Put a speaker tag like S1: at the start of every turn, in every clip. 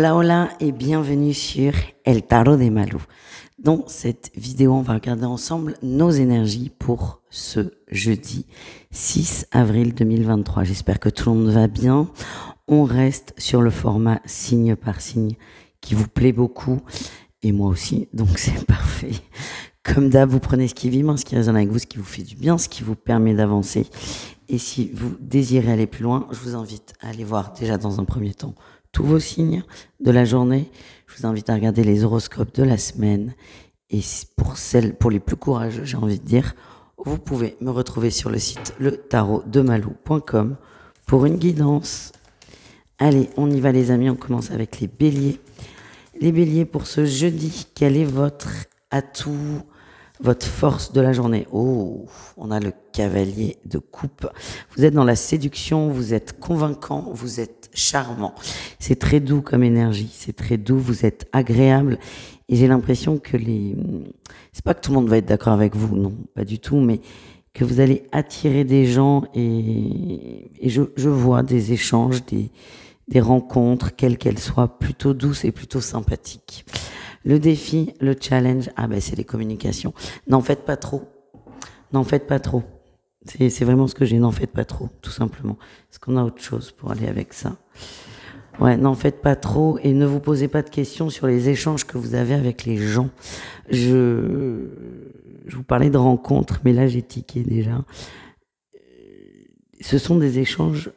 S1: Hola hola et bienvenue sur El Tarot de Malou. Dans cette vidéo, on va regarder ensemble nos énergies pour ce jeudi 6 avril 2023. J'espère que tout le monde va bien. On reste sur le format signe par signe qui vous plaît beaucoup et moi aussi, donc c'est parfait. Comme d'hab, vous prenez ce qui vibre, ce qui résonne avec vous, ce qui vous fait du bien, ce qui vous permet d'avancer. Et si vous désirez aller plus loin, je vous invite à aller voir déjà dans un premier temps tous vos signes de la journée. Je vous invite à regarder les horoscopes de la semaine. Et pour les plus courageux, j'ai envie de dire, vous pouvez me retrouver sur le site letarodemalou.com pour une guidance. Allez, on y va les amis, on commence avec les béliers. Les béliers, pour ce jeudi, quel est votre atout, votre force de la journée? Oh, on a le cavalier de coupe. Vous êtes dans la séduction, vous êtes convaincant, vous êtes charmant. C'est très doux comme énergie, c'est très doux, vous êtes agréable. Et j'ai l'impression que c'est pas que tout le monde va être d'accord avec vous, non, pas du tout, mais que vous allez attirer des gens et je vois des échanges, des rencontres, quelles qu'elles soient, plutôt douces et plutôt sympathiques. Le défi, le challenge, c'est les communications. N'en faites pas trop. N'en faites pas trop. C'est vraiment ce que j'ai, n'en faites pas trop, tout simplement. Est-ce qu'on a autre chose pour aller avec ça? Ouais, n'en faites pas trop et ne vous posez pas de questions sur les échanges que vous avez avec les gens. Je vous parlais de rencontres, mais là j'ai tiqué déjà. Ce sont des échanges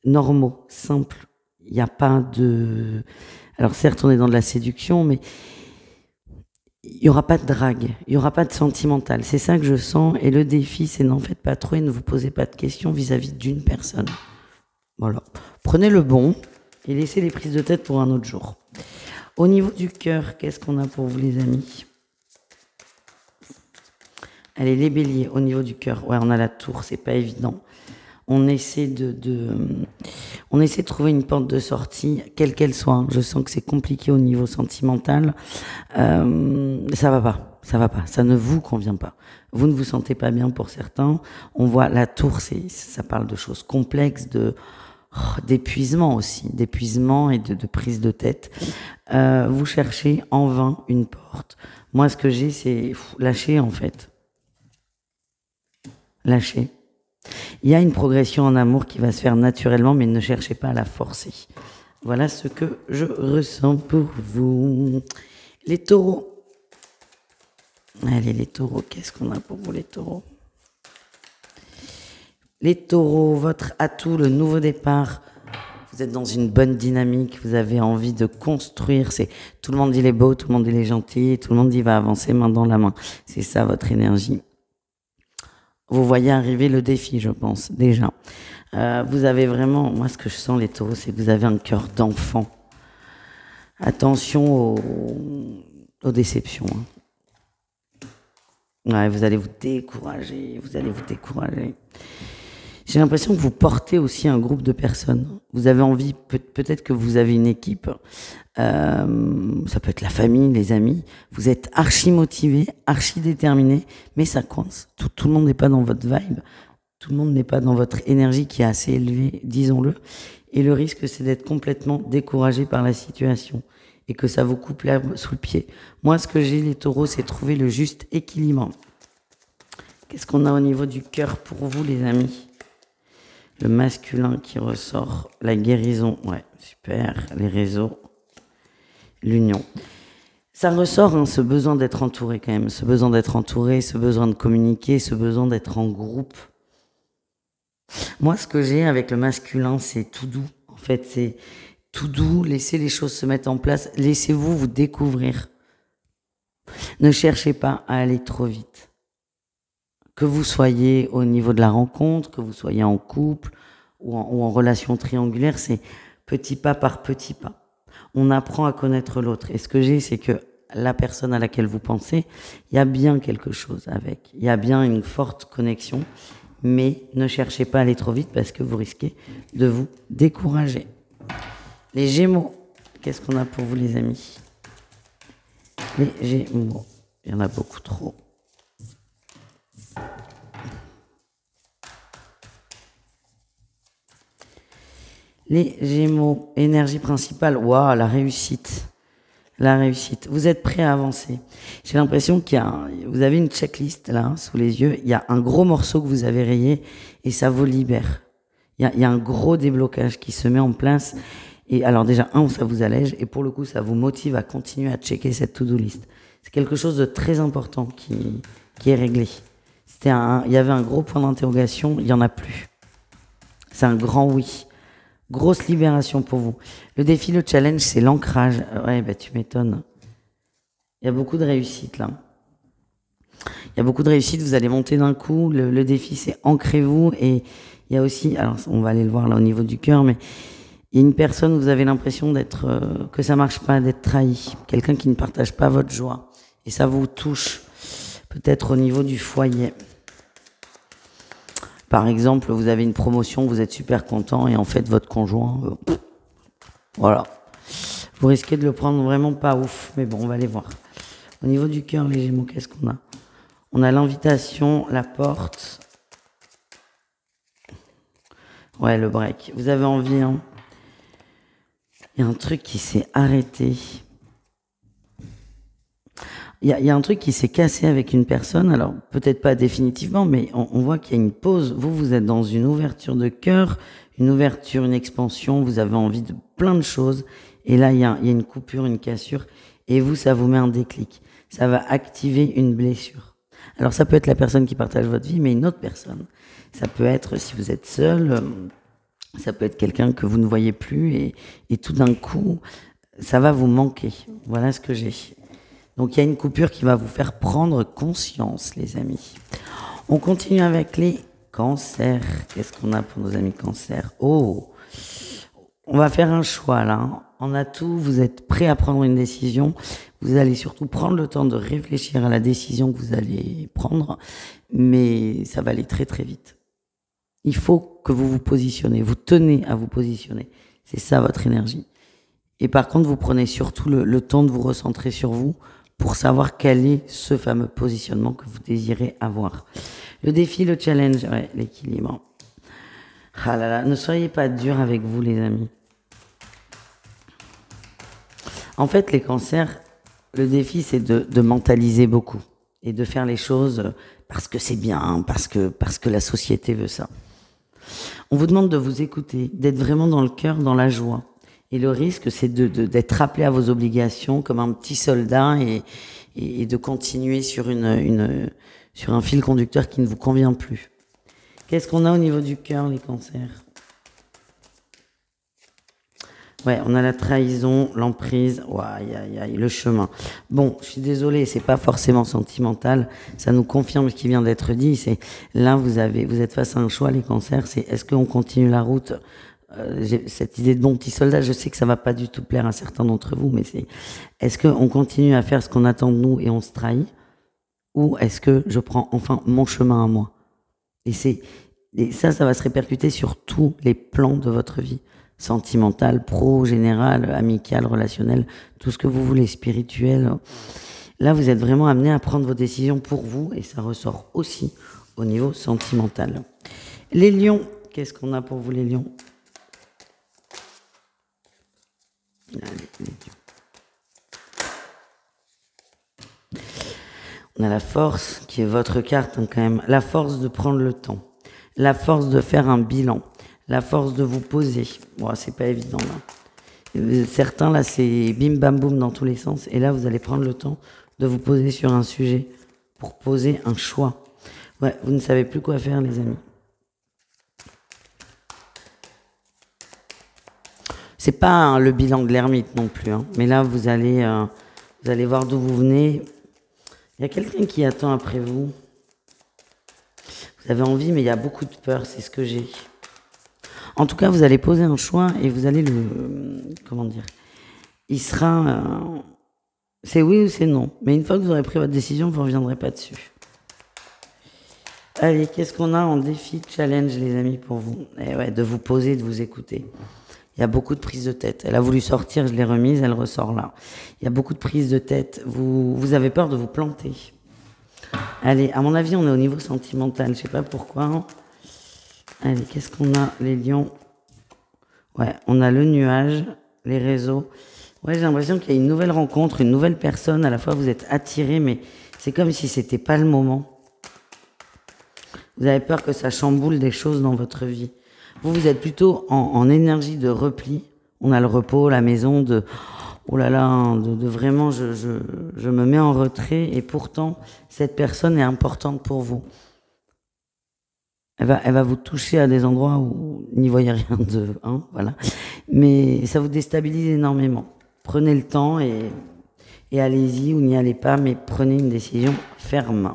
S1: normaux, simples. Il n'y a pas de... Alors certes, on est dans de la séduction, mais il n'y aura pas de drague, il n'y aura pas de sentimental. C'est ça que je sens. Et le défi, c'est n'en faites pas trop et ne vous posez pas de questions vis-à-vis d'une personne. Voilà. Prenez le bon et laissez les prises de tête pour un autre jour. Au niveau du cœur, qu'est-ce qu'on a pour vous les amis? Allez, les béliers, au niveau du cœur. Ouais, on a la tour, c'est pas évident. On essaie on essaie de trouver une porte de sortie, quelle qu'elle soit. Je sens que c'est compliqué au niveau sentimental. Ça va pas, ça ne vous convient pas. Vous ne vous sentez pas bien pour certains. On voit la tour, ça parle de choses complexes, d'épuisement aussi, d'épuisement et de prise de tête. Vous cherchez en vain une porte. Moi, ce que j'ai, c'est lâcher en fait. Lâcher. Il y a une progression en amour qui va se faire naturellement, mais ne cherchez pas à la forcer. Voilà ce que je ressens pour vous. Les taureaux. Allez, les taureaux, qu'est-ce qu'on a pour vous, les taureaux? Les taureaux, votre atout, le nouveau départ. Vous êtes dans une bonne dynamique, vous avez envie de construire. Tout le monde dit il est beau, tout le monde dit il est gentil, tout le monde dit il va avancer main dans la main. C'est ça votre énergie. Vous voyez arriver le défi, je pense, déjà. Vous avez vraiment, moi ce que je sens les taureaux, c'est que vous avez un cœur d'enfant. Attention aux déceptions. Ouais, vous allez vous décourager, J'ai l'impression que vous portez aussi un groupe de personnes. Vous avez envie, peut-être que vous avez une équipe, ça peut être la famille, les amis. Vous êtes archi motivé, archi déterminé, mais ça coince. Tout le monde n'est pas dans votre vibe, tout le monde n'est pas dans votre énergie qui est assez élevée, disons-le. Et le risque, c'est d'être complètement découragé par la situation et que ça vous coupe l'herbe sous le pied. Moi, ce que j'ai, les taureaux, c'est trouver le juste équilibre. Qu'est-ce qu'on a au niveau du cœur pour vous, les amis? Le masculin qui ressort, la guérison, ouais, super, les réseaux, l'union. Ça ressort, ce besoin d'être entouré quand même, ce besoin d'être entouré, ce besoin de communiquer, ce besoin d'être en groupe. Moi, ce que j'ai avec le masculin, c'est tout doux. En fait, c'est tout doux, laissez les choses se mettre en place, laissez-vous vous découvrir. Ne cherchez pas à aller trop vite. Que vous soyez au niveau de la rencontre, que vous soyez en couple ou en relation triangulaire, c'est petit pas par petit pas. On apprend à connaître l'autre. Et ce que j'ai, c'est que la personne à laquelle vous pensez, il y a bien quelque chose avec. Il y a bien une forte connexion. Mais ne cherchez pas à aller trop vite parce que vous risquez de vous décourager. Les Gémeaux, qu'est-ce qu'on a pour vous les amis? Les Gémeaux, il y en a beaucoup trop. Les Gémeaux, énergie principale, waouh, la réussite. La réussite. Vous êtes prêts à avancer. J'ai l'impression vous avez une checklist là, sous les yeux. Il y a un gros morceau que vous avez rayé et ça vous libère. Il y a un gros déblocage qui se met en place. Et alors déjà, ça vous allège et pour le coup, ça vous motive à continuer à checker cette to-do list. C'est quelque chose de très important qui est réglé. Il y avait un gros point d'interrogation, il y en a plus. C'est un grand oui. Grosse libération pour vous. Le défi, le challenge, c'est l'ancrage. Ouais, tu m'étonnes. Il y a beaucoup de réussite là. Il y a beaucoup de réussite, vous allez monter d'un coup. Le défi, c'est ancrez-vous. Et il y a aussi, alors on va aller le voir là au niveau du cœur, mais il y a une personne, vous avez l'impression que ça marche pas, d'être trahi. Quelqu'un qui ne partage pas votre joie. Et ça vous touche. Peut-être au niveau du foyer. Par exemple, vous avez une promotion, vous êtes super content et en fait, votre conjoint, voilà. Vous risquez de le prendre vraiment pas ouf. Mais bon, on va aller voir. Au niveau du cœur, les Gémeaux, qu'est-ce qu'on a? On a l'invitation, la porte. Ouais, le break. Vous avez envie, hein? Il y a un truc qui s'est arrêté. Il y a un truc qui s'est cassé avec une personne, alors peut-être pas définitivement, mais on voit qu'il y a une pause. Vous êtes dans une ouverture de cœur, une ouverture, une expansion, vous avez envie de plein de choses, et là il y a une coupure, une cassure, et ça vous met un déclic. Ça va activer une blessure. Alors ça peut être la personne qui partage votre vie, mais une autre personne. Ça peut être, si vous êtes seul, ça peut être quelqu'un que vous ne voyez plus, et tout d'un coup, ça va vous manquer. Voilà ce que j'ai. Donc il y a une coupure qui va vous faire prendre conscience, les amis. On continue avec les cancers. Qu'est-ce qu'on a pour nos amis cancers? Oh, on va faire un choix là. On a tout, vous êtes prêts à prendre une décision. Vous allez surtout prendre le temps de réfléchir à la décision que vous allez prendre, mais ça va aller très très vite. Il faut que vous vous positionnez, vous tenez à vous positionner. C'est ça votre énergie. Et par contre, vous prenez surtout le temps de vous recentrer sur vous pour savoir quel est ce fameux positionnement que vous désirez avoir. Le défi, le challenge, ouais, l'équilibre. Ah là là, ne soyez pas durs avec vous, les amis. En fait, les cancers, le défi, c'est de mentaliser beaucoup et de faire les choses parce que c'est bien, parce que la société veut ça. On vous demande de vous écouter, d'être vraiment dans le cœur, dans la joie. Et le risque, c'est d'être rappelé à vos obligations comme un petit soldat et de continuer sur un fil conducteur qui ne vous convient plus. Qu'est-ce qu'on a au niveau du cœur, les cancers? Ouais, on a la trahison, l'emprise, le chemin. Bon, je suis désolée, c'est pas forcément sentimental. Ça nous confirme ce qui vient d'être dit. C'est là, vous êtes face à un choix, les cancers. C'est est-ce qu'on continue la route? J'ai cette idée de bon petit soldat, je sais que ça va pas du tout plaire à certains d'entre vous, mais est-ce qu'on continue à faire ce qu'on attend de nous et on se trahit, ou est-ce que je prends enfin mon chemin à moi? Et ça va se répercuter sur tous les plans de votre vie, sentimental, pro, général, amical, relationnel, tout ce que vous voulez, spirituel. Là, vous êtes vraiment amené à prendre vos décisions pour vous, et ça ressort aussi au niveau sentimental. Les lions, qu'est-ce qu'on a pour vous, les lions? On a la force qui est votre carte, hein, quand même. La force de prendre le temps. La force de faire un bilan. La force de vous poser. Bon, c'est pas évident là. Certains là, c'est bim bam boum dans tous les sens. Et là, vous allez prendre le temps de vous poser sur un sujet pour poser un choix. Ouais, vous ne savez plus quoi faire, les amis. C'est pas le bilan de l'ermite non plus, hein. Mais là, vous allez voir d'où vous venez. Il y a quelqu'un qui attend après vous. Vous avez envie, mais il y a beaucoup de peur, c'est ce que j'ai. En tout cas, vous allez poser un choix et vous allez comment dire? Il sera... c'est oui ou c'est non. Mais une fois que vous aurez pris votre décision, vous ne reviendrez pas dessus. Allez, qu'est-ce qu'on a en défi, challenge, les amis, pour vous? Eh ouais, de vous poser, de vous écouter. Il y a beaucoup de prises de tête. Elle a voulu sortir, je l'ai remise, elle ressort là. Il y a beaucoup de prises de tête. Vous avez peur de vous planter. Allez, à mon avis, on est au niveau sentimental. Je sais pas pourquoi. Allez, qu'est-ce qu'on a, les lions? Ouais, on a le nuage, les réseaux. Ouais, j'ai l'impression qu'il y a une nouvelle rencontre, une nouvelle personne. À la fois, vous êtes attiré, mais c'est comme si c'était pas le moment. Vous avez peur que ça chamboule des choses dans votre vie. Vous êtes plutôt en énergie de repli. On a le repos, la maison, oh là là, de vraiment, je me mets en retrait et pourtant, cette personne est importante pour vous. Elle va vous toucher à des endroits où n'y voyez rien de, hein, voilà. Mais ça vous déstabilise énormément. Prenez le temps et allez-y ou n'y allez pas, mais prenez une décision ferme.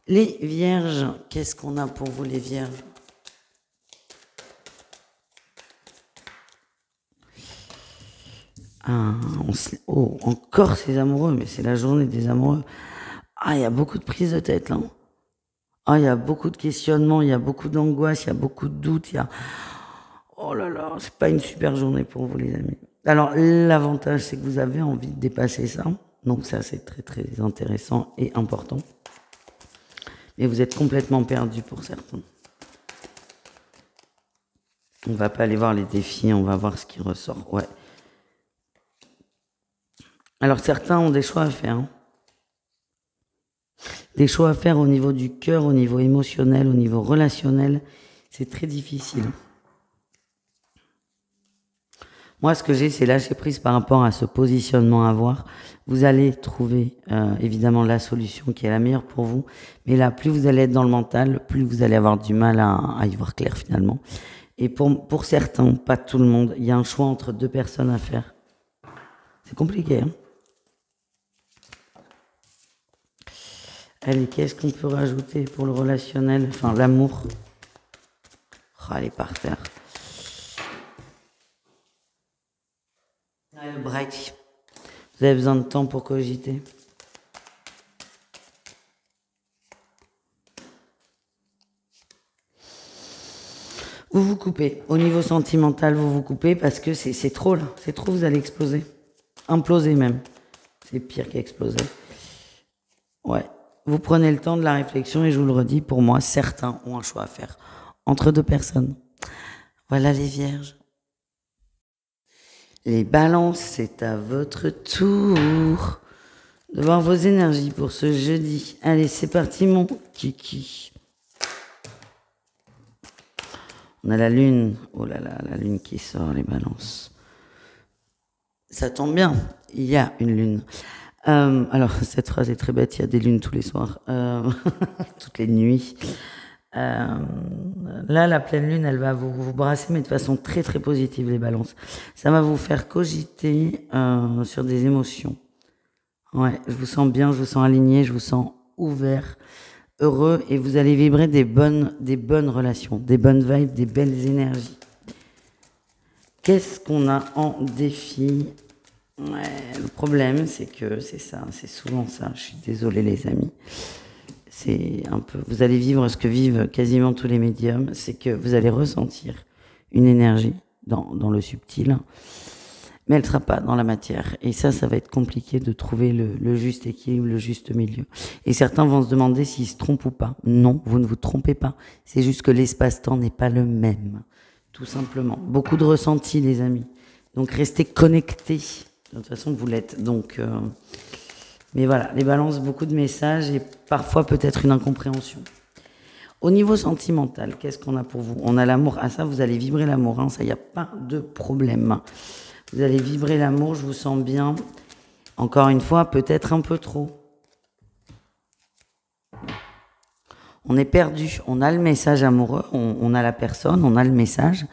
S1: Les vierges, qu'est-ce qu'on a pour vous les vierges? Ah, oh, encore ces amoureux, mais c'est la journée des amoureux. Ah, il y a beaucoup de prises de tête là. Ah, il y a beaucoup de questionnements, il y a beaucoup d'angoisse, il y a beaucoup de doutes, il y a... Oh là là, c'est pas une super journée pour vous les amis. Alors, l'avantage, c'est que vous avez envie de dépasser ça. Donc ça, c'est très très intéressant et important. Mais vous êtes complètement perdu pour certains. On va pas aller voir les défis, on va voir ce qui ressort. Ouais. Alors certains ont des choix à faire. Hein. Des choix à faire au niveau du cœur, au niveau émotionnel, au niveau relationnel. C'est très difficile. Moi, ce que j'ai, c'est lâcher prise par rapport à ce positionnement à avoir. Vous allez trouver évidemment la solution qui est la meilleure pour vous. Mais là, plus vous allez être dans le mental, plus vous allez avoir du mal à y voir clair finalement. Et pour certains, pas tout le monde, il y a un choix entre deux personnes à faire. C'est compliqué, hein? Allez, qu'est-ce qu'on peut rajouter pour le relationnel? Enfin, l'amour. Oh, elle est par terre. Le break. Vous avez besoin de temps pour cogiter. Vous vous coupez. Au niveau sentimental, vous vous coupez parce que c'est trop là. C'est trop, vous allez exploser. Imploser même. C'est pire qu'exploser. Ouais. Vous prenez le temps de la réflexion et je vous le redis, pour moi, certains ont un choix à faire entre deux personnes. Voilà les vierges. Les balances, c'est à votre tour de voir vos énergies pour ce jeudi. Allez, c'est parti mon kiki. On a la lune. Oh là là, la lune qui sort, les balances. Ça tombe bien, il y a une lune. Alors, cette phrase est très bête, il y a des lunes tous les soirs, toutes les nuits. Là, la pleine lune, elle va vous brasser, mais de façon très très positive, les balances. Ça va vous faire cogiter sur des émotions. Ouais, je vous sens bien, je vous sens aligné, je vous sens ouvert, heureux, et vous allez vibrer des bonnes relations, des bonnes vibes, des belles énergies. Qu'est-ce qu'on a en défi? Ouais, le problème, c'est que c'est ça, c'est souvent ça. Je suis désolée, les amis. C'est un peu, vous allez vivre ce que vivent quasiment tous les médiums, c'est que vous allez ressentir une énergie dans le subtil, mais elle ne sera pas dans la matière. Et ça va être compliqué de trouver le juste équilibre, le juste milieu. Et certains vont se demander s'ils se trompent ou pas. Non, vous ne vous trompez pas. C'est juste que l'espace-temps n'est pas le même, tout simplement. Beaucoup de ressentis, les amis. Donc restez connectés. De toute façon, vous l'êtes. Donc, mais voilà, les balances, beaucoup de messages et parfois peut-être une incompréhension. Au niveau sentimental, qu'est-ce qu'on a pour vous? On a l'amour. Ah ça, vous allez vibrer l'amour. Hein, ça, il n'y a pas de problème. Vous allez vibrer l'amour, je vous sens bien. Encore une fois, peut-être un peu trop. On est perdu. On a le message amoureux. On a la personne, on a le message.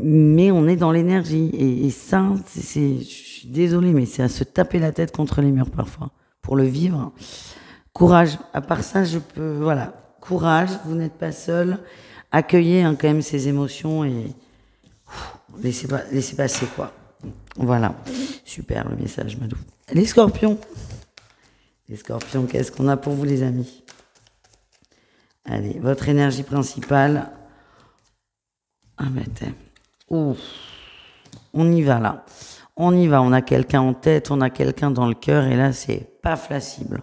S1: Mais on est dans l'énergie et ça, je suis désolée, mais c'est à se taper la tête contre les murs parfois pour le vivre. Courage. À part ça, voilà, courage. Vous n'êtes pas seul. Accueillez quand même ces émotions et laissez passer quoi. Voilà, super le message, Madou. Les Scorpions. Les Scorpions, qu'est-ce qu'on a pour vous, les amis? Allez, votre énergie principale. Ah, mais ouf. On y va là. On y va. On a quelqu'un en tête, on a quelqu'un dans le cœur et là c'est pas flacible.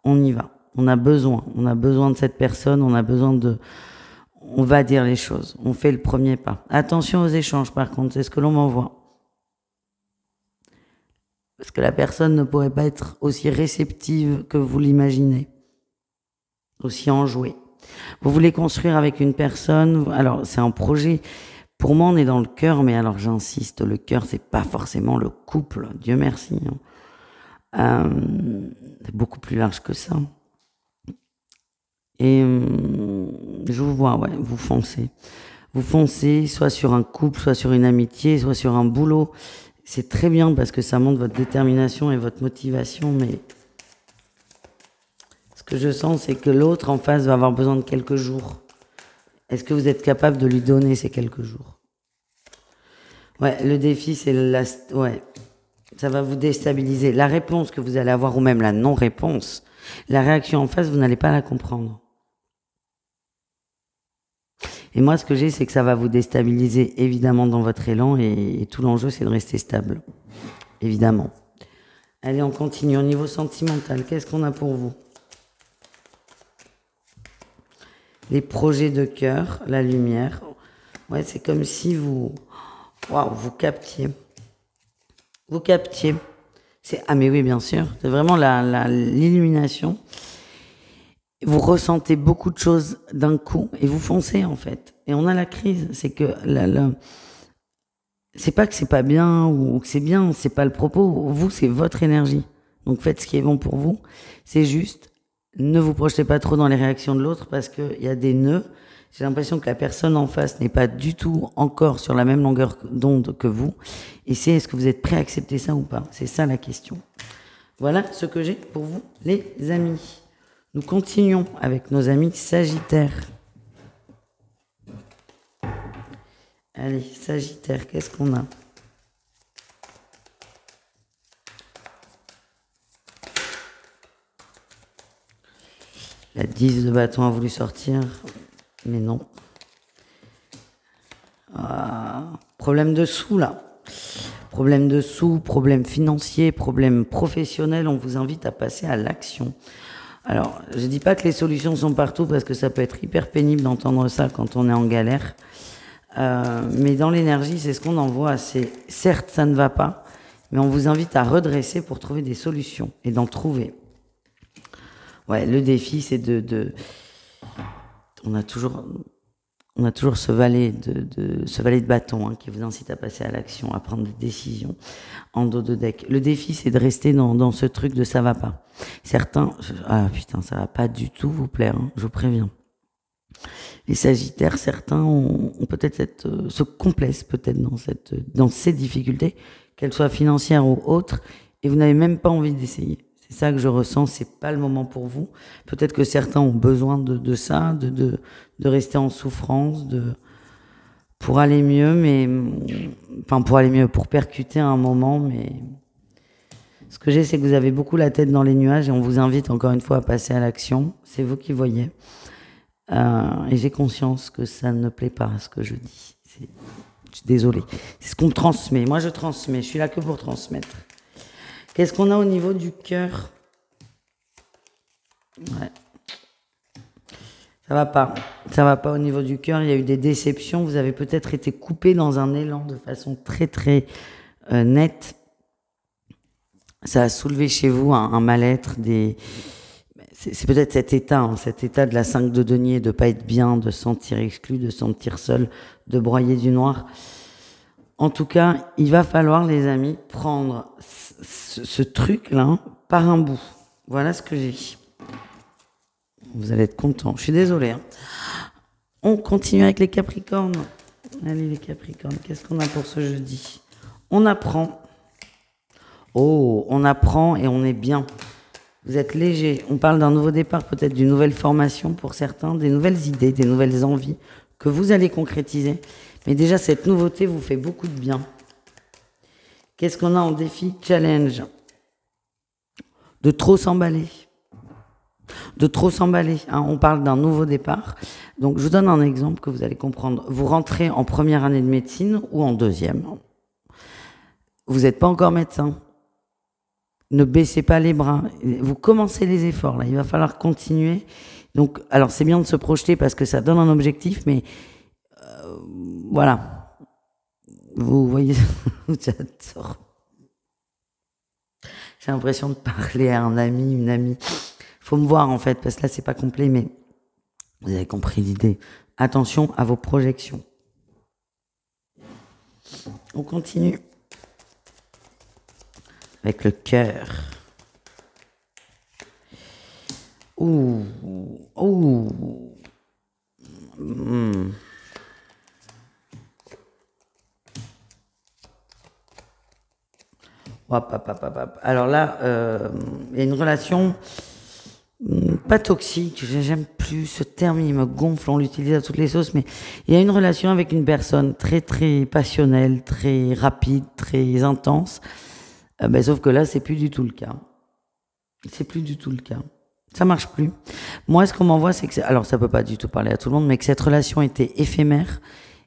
S1: On y va. On a besoin de cette personne, on va dire les choses, on fait le premier pas. Attention aux échanges par contre, c'est ce que l'on m'envoie. Parce que la personne ne pourrait pas être aussi réceptive que vous l'imaginez, aussi enjouée. Vous voulez construire avec une personne, alors c'est un projet, pour moi on est dans le cœur, mais alors j'insiste, le cœur c'est pas forcément le couple, Dieu merci. C'est beaucoup plus large que ça. Et je vous vois, ouais, vous foncez. Vous foncez soit sur un couple, soit sur une amitié, soit sur un boulot. C'est très bien parce que ça montre votre détermination et votre motivation, mais ce que je sens, c'est que l'autre en face va avoir besoin de quelques jours. Est-ce que vous êtes capable de lui donner ces quelques jours? Ouais, le défi, c'est ouais, ça va vous déstabiliser. La réponse que vous allez avoir, ou même la non-réponse, la réaction en face, vous n'allez pas la comprendre. Et moi, ce que j'ai, c'est que ça va vous déstabiliser, évidemment, dans votre élan, et tout l'enjeu, c'est de rester stable. Évidemment. Allez, on continue. Au niveau sentimental, qu'est-ce qu'on a pour vous? Les projets de cœur, la lumière. Ouais, c'est comme si vous captiez. Vous captiez. Ah mais oui, bien sûr. C'est vraiment l'illumination. Vous ressentez beaucoup de choses d'un coup et vous foncez en fait. Et on a la crise. C'est que c'est pas que c'est pas bien ou que c'est bien, c'est pas le propos. Vous, c'est votre énergie. Donc faites ce qui est bon pour vous. C'est juste, ne vous projetez pas trop dans les réactions de l'autre parce qu'il y a des nœuds. J'ai l'impression que la personne en face n'est pas du tout encore sur la même longueur d'onde que vous. Et est-ce que vous êtes prêt à accepter ça ou pas? C'est ça la question. Voilà ce que j'ai pour vous, les amis. Nous continuons avec nos amis Sagittaires. Allez, Sagittaire, qu'est-ce qu'on a? La 10 de bâton a voulu sortir, mais non. Problème de sous, là. Problème de sous, problème financier, problème professionnel. On vous invite à passer à l'action. Alors, je dis pas que les solutions sont partout parce que ça peut être hyper pénible d'entendre ça quand on est en galère. Mais dans l'énergie, c'est ce qu'on envoie. C'est certes, ça ne va pas, mais on vous invite à redresser pour trouver des solutions et d'en trouver. Ouais, le défi, c'est on a toujours ce valet de bâton qui vous incite à passer à l'action, à prendre des décisions en dos de deck. Le défi, c'est de rester dans ce truc de ça va pas. Certains, ça va pas du tout vous plaire, je vous préviens. Les Sagittaires, certains ont peut-être se complaisent peut-être dans ces difficultés, qu'elles soient financières ou autres, et vous n'avez même pas envie d'essayer. C'est ça que je ressens, c'est pas le moment pour vous. Peut-être que certains ont besoin de ça, de rester en souffrance, pour aller mieux, pour percuter un moment, mais ce que j'ai, c'est que vous avez beaucoup la tête dans les nuages et on vous invite encore une fois à passer à l'action. C'est vous qui voyez. Et j'ai conscience que ça ne plaît pas à ce que je dis. Je suis désolée. C'est ce qu'on me transmet. Moi, je transmets. Je suis là que pour transmettre. Qu'est-ce qu'on a au niveau du cœur? Ouais. Ça va pas. Ça va pas au niveau du cœur. Il y a eu des déceptions. Vous avez peut-être été coupé dans un élan de façon très, très nette. Ça a soulevé chez vous un mal-être, c'est peut-être cet état de la 5 de denier, de pas être bien, de se sentir exclu, de se sentir seul, de broyer du noir. En tout cas, il va falloir, les amis, prendre ce truc-là par un bout. Voilà ce que j'ai. Vous allez être contents. Je suis désolée. On continue avec les Capricornes. Allez, les Capricornes, qu'est-ce qu'on a pour ce jeudi? On apprend. Oh, on apprend et on est bien. Vous êtes léger. On parle d'un nouveau départ, peut-être d'une nouvelle formation pour certains, des nouvelles idées, des nouvelles envies que vous allez concrétiser. Mais déjà, cette nouveauté vous fait beaucoup de bien. Qu'est-ce qu'on a en défi? Challenge. De trop s'emballer. De trop s'emballer. On parle d'un nouveau départ. Donc, je vous donne un exemple que vous allez comprendre. Vous rentrez en première année de médecine ou en deuxième. Vous n'êtes pas encore médecin. Ne baissez pas les bras. Vous commencez les efforts, là. Il va falloir continuer. Donc, alors, c'est bien de se projeter parce que ça donne un objectif, mais voilà. Vous voyez, j'adore. J'ai l'impression de parler à un ami, une amie. Faut me voir, en fait, parce que là, c'est pas complet, mais vous avez compris l'idée. Attention à vos projections. On continue avec le cœur. Ouh, ouh. Hop, hop, hop, hop, hop. Alors là, il y a une relation pas toxique, j'aime plus ce terme, il me gonfle, on l'utilise à toutes les sauces, mais il y a une relation avec une personne très très passionnelle, très rapide, très intense. Sauf que là, c'est plus du tout le cas. C'est plus du tout le cas. Ça marche plus. Moi, ce qu'on m'envoie, c'est que... Alors, ça peut pas du tout parler à tout le monde, mais que cette relation était éphémère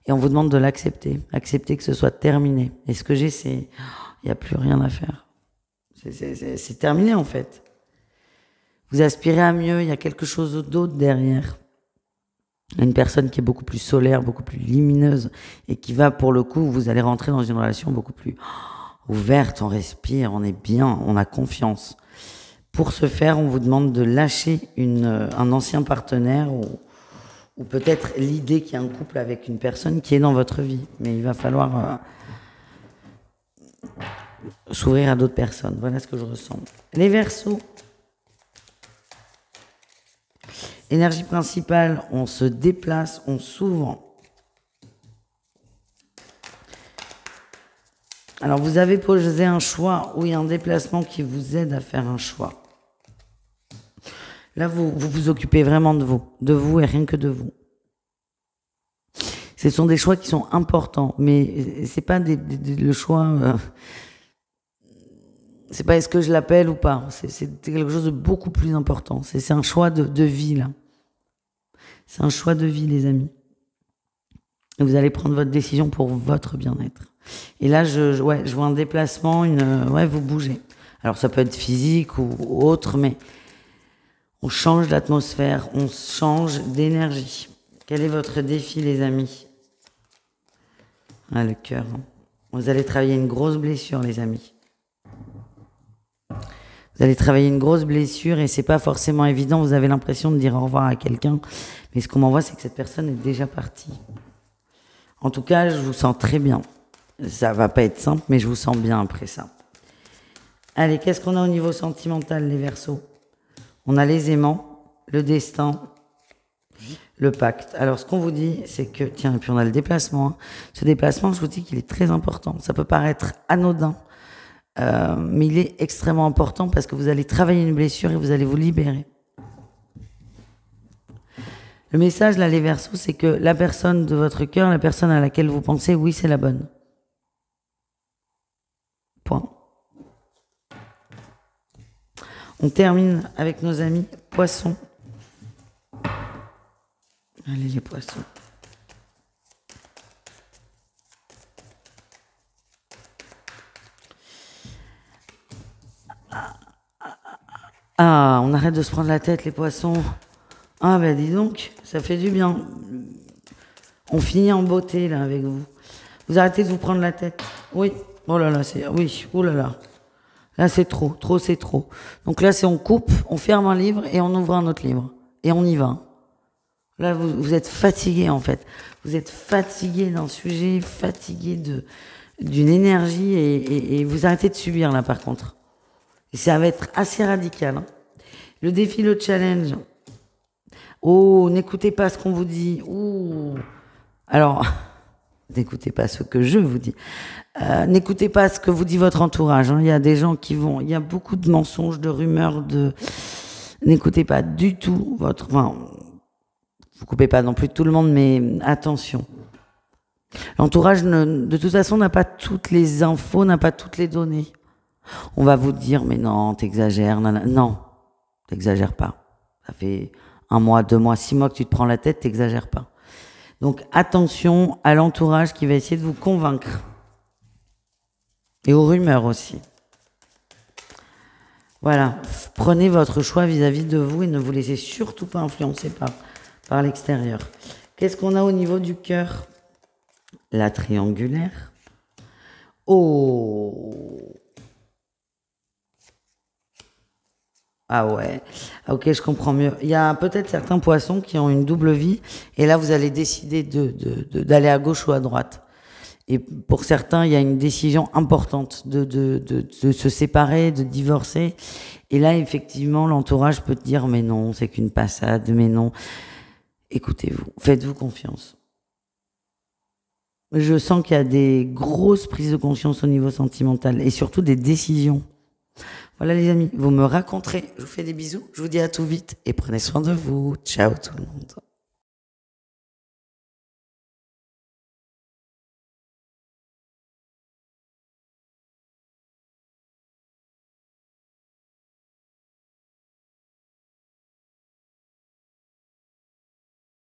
S1: et on vous demande de l'accepter. Accepter que ce soit terminé. Et ce que j'ai, c'est... Il n'y a plus rien à faire. C'est terminé, en fait. Vous aspirez à mieux, il y a quelque chose d'autre derrière. Il y a une personne qui est beaucoup plus solaire, beaucoup plus lumineuse et qui va, pour le coup, vous allez rentrer dans une relation beaucoup plus ouverte, on respire, on est bien, on a confiance. Pour ce faire, on vous demande de lâcher un ancien partenaire ou peut-être l'idée qu'il y a un couple avec une personne qui est dans votre vie. Mais il va falloir s'ouvrir à d'autres personnes. Voilà ce que je ressens. Les Verseaux. Énergie principale, on se déplace, on s'ouvre. Alors, vous avez posé un choix ou il y a un déplacement qui vous aide à faire un choix. Là, vous vous occupez vraiment de vous et rien que de vous. Ce sont des choix qui sont importants, mais c'est pas le choix. C'est pas est-ce que je l'appelle ou pas. C'est quelque chose de beaucoup plus important. C'est un choix de vie là. C'est un choix de vie, les amis. Et vous allez prendre votre décision pour votre bien-être. Et là, je vois un déplacement, vous bougez. Alors, ça peut être physique ou autre, mais on change d'atmosphère, on change d'énergie. Quel est votre défi, les amis? Le cœur. Vous allez travailler une grosse blessure, les amis. Vous allez travailler une grosse blessure et c'est pas forcément évident. Vous avez l'impression de dire au revoir à quelqu'un, mais ce qu'on m'envoie, c'est que cette personne est déjà partie. En tout cas, je vous sens très bien. Ça va pas être simple, mais je vous sens bien après ça. Allez, qu'est-ce qu'on a au niveau sentimental, les Verseaux? On a les aimants, le destin, le pacte. Alors, ce qu'on vous dit, c'est que... Tiens, et puis on a le déplacement. Ce déplacement, je vous dis qu'il est très important. Ça peut paraître anodin, mais il est extrêmement important parce que vous allez travailler une blessure et vous allez vous libérer. Le message, là, les Verseaux, c'est que la personne de votre cœur, la personne à laquelle vous pensez, oui, c'est la bonne. Point. On termine avec nos amis Poissons. Allez, les Poissons. Ah, on arrête de se prendre la tête, les Poissons. Ah ben dis donc, ça fait du bien. On finit en beauté là avec vous. Vous arrêtez de vous prendre la tête. Oui. Oh là là, oui. Oh là là. Là c'est trop. Trop c'est trop. Donc là c'est on coupe, on ferme un livre et on ouvre un autre livre et on y va. Là vous êtes fatigué en fait. Vous êtes fatigué d'un sujet, fatigué d'une énergie et vous arrêtez de subir là par contre. Et ça va être assez radical. Hein. Le défi, le challenge. Oh, n'écoutez pas ce qu'on vous dit. Ouh. Alors, n'écoutez pas ce que je vous dis. N'écoutez pas ce que vous dit votre entourage. Hein. Il y a des gens qui vont... Il y a beaucoup de mensonges, de rumeurs, N'écoutez pas du tout votre... Enfin, vous coupez pas non plus tout le monde, mais attention. L'entourage, de toute façon, n'a pas toutes les infos, n'a pas toutes les données. On va vous dire, mais non, t'exagères. Non, t'exagères pas. Ça fait 1 mois, 2 mois, 6 mois que tu te prends la tête, t'exagères pas. Donc attention à l'entourage qui va essayer de vous convaincre. Et aux rumeurs aussi. Voilà, prenez votre choix vis-à-vis de vous et ne vous laissez surtout pas influencer par l'extérieur. Qu'est-ce qu'on a au niveau du cœur? La triangulaire. Oh! Ah ouais, ah, ok, je comprends mieux. Il y a peut-être certains poissons qui ont une double vie, et là vous allez décider d'aller à gauche ou à droite. Et pour certains, il y a une décision importante de se séparer, de divorcer. Et là, effectivement, l'entourage peut te dire, mais non, c'est qu'une passade, mais non. Écoutez-vous, faites-vous confiance. Je sens qu'il y a des grosses prises de conscience au niveau sentimental et surtout des décisions. Voilà les amis, vous me raconterez. Je vous fais des bisous, je vous dis à tout vite et prenez soin de vous. Ciao tout le monde.